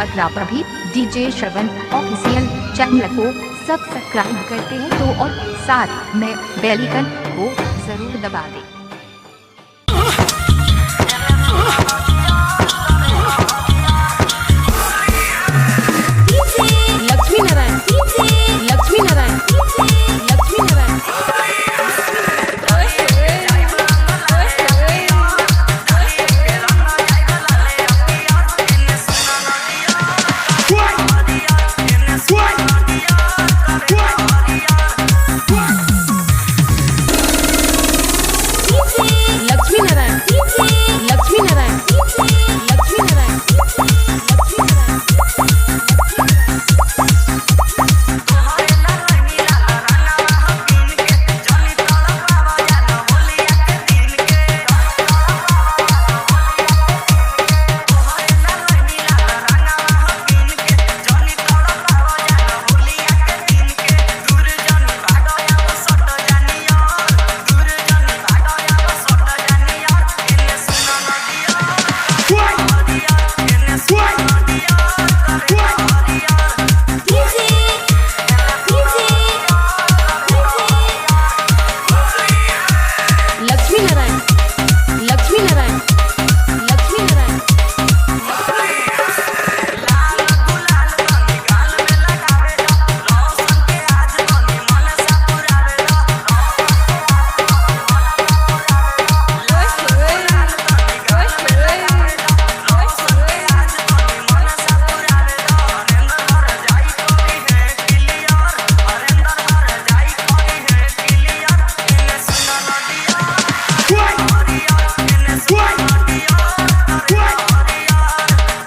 अगला भी डीजे श्रवण official channel को सब्सक्राइब करते हैं तो और साथ में बेल आइकन को जरूर दबा दें। लक्ष्मी नारायण, लक्ष्मी नारायण, लक्ष्मी नारायण। लक्ष्मी नारायण, लक्ष्मी नारायण, लक्ष्मी नारायण।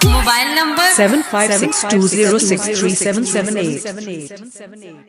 Mobiile number 7562063778.